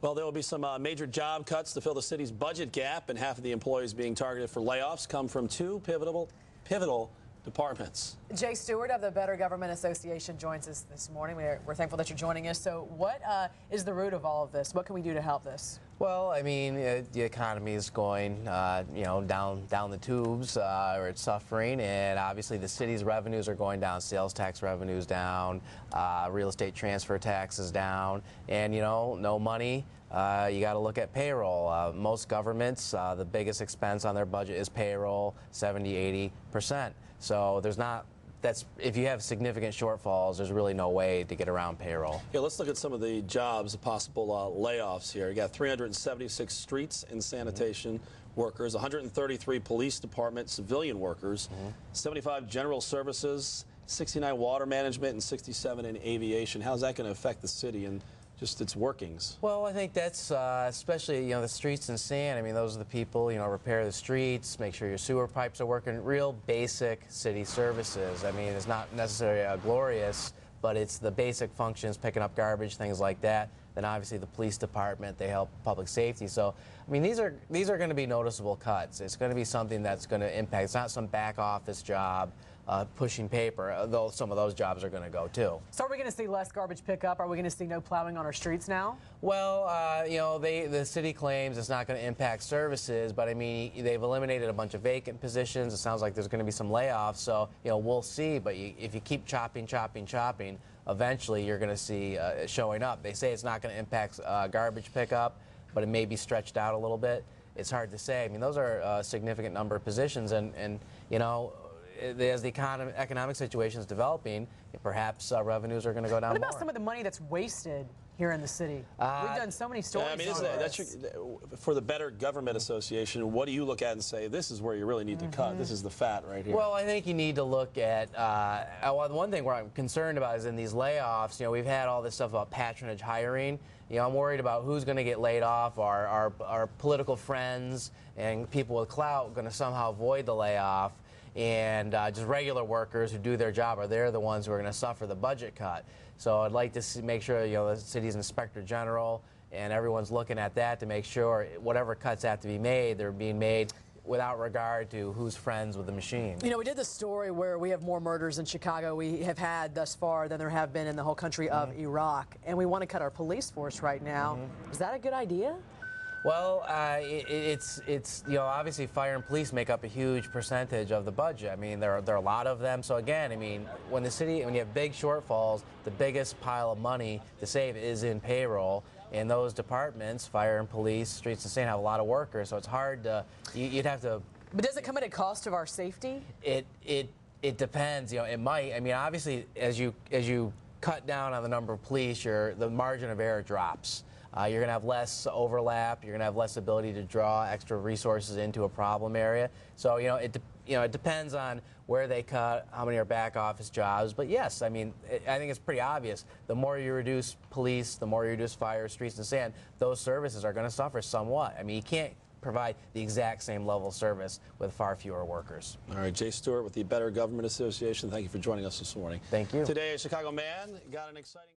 Well, there will be some major job cuts to fill the city's budget gap, and half of the employees being targeted for layoffs come from two pivotal departments. Jay Stewart of the Better Government Association joins us this morning. We're thankful that you're joining us. So what is the root of all of this? What can we do to help this? Well, I mean, the economy is going, down the tubes, or it's suffering, and obviously the city's revenues are going down. Sales tax revenues down, real estate transfer taxes down, and no money. You got to look at payroll. Most governments, the biggest expense on their budget is payroll, 70–80%. So if you have significant shortfalls, there's really no way to get around payroll. Yeah, let's look at some of the jobs, the possible layoffs here. You got 376 streets and sanitation workers, 133 police department civilian workers, 75 general services, 69 water management, and 67 in aviation. How's that going to affect the city and just its workings? Well, I think that's especially the streets and sand. I mean, those are the people repair the streets, make sure your sewer pipes are working. Real basic city services. I mean, it's not necessarily glorious, but it's the basic functions, picking up garbage, things like that. Then obviously the police department, they help public safety. So I mean, these are going to be noticeable cuts. It's going to be something that's going to impact. It's not some back office job pushing paper, though some of those jobs are going to go too. So are we going to see less garbage pickup? Are we going to see no plowing on our streets now? Well, the city claims it's not going to impact services, but I mean, they've eliminated a bunch of vacant positions. It sounds like there's going to be some layoffs, so we'll see. But if you keep chopping, eventually you're going to see it showing up. They say it's not going to impact garbage pickup, but it may be stretched out a little bit. It's hard to say. I mean, those are a significant number of positions, and as the economic situation is developing, perhaps revenues are going to go down What about more. some of the money that's wasted here in the city? We've done so many stories. I mean, for the Better Government Association, what do you look at and say, this is where you really need to cut? This is the fat right here. Well, I think you need to look at, one thing where I'm concerned about is in these layoffs, we've had all this stuff about patronage hiring. I'm worried about who's going to get laid off. Our political friends and people with clout going to somehow avoid the layoff, and just regular workers who do their job, they're the ones who are going to suffer the budget cut. So I'd like to make sure the city's inspector general and everyone's looking at that to make sure whatever cuts have to be made, they're being made without regard to who's friends with the machine. We did the story where we have more murders in Chicago we have had thus far than there have been in the whole country of Iraq, and we want to cut our police force right now. Is that a good idea? Well, it's obviously fire and police make up a huge percentage of the budget. I mean, there are a lot of them. So again, I mean, when you have big shortfalls, the biggest pile of money to save is in payroll. And those departments, fire and police, streets and sand, have a lot of workers. So it's hard to. You'd have to. But does it come at a cost of our safety? It depends. It might. I mean, obviously, as you cut down on the number of police, the margin of error drops. You're going to have less overlap. You're going to have less ability to draw extra resources into a problem area. So it depends on where they cut, how many are back office jobs. But yes, I mean, I think it's pretty obvious. The more you reduce police, the more you reduce fire, streets, and sand, those services are going to suffer somewhat. I mean, you can't provide the exact same level of service with far fewer workers. All right, Jay Stewart with the Better Government Association, thank you for joining us this morning. Thank you. Today, a Chicago man got an exciting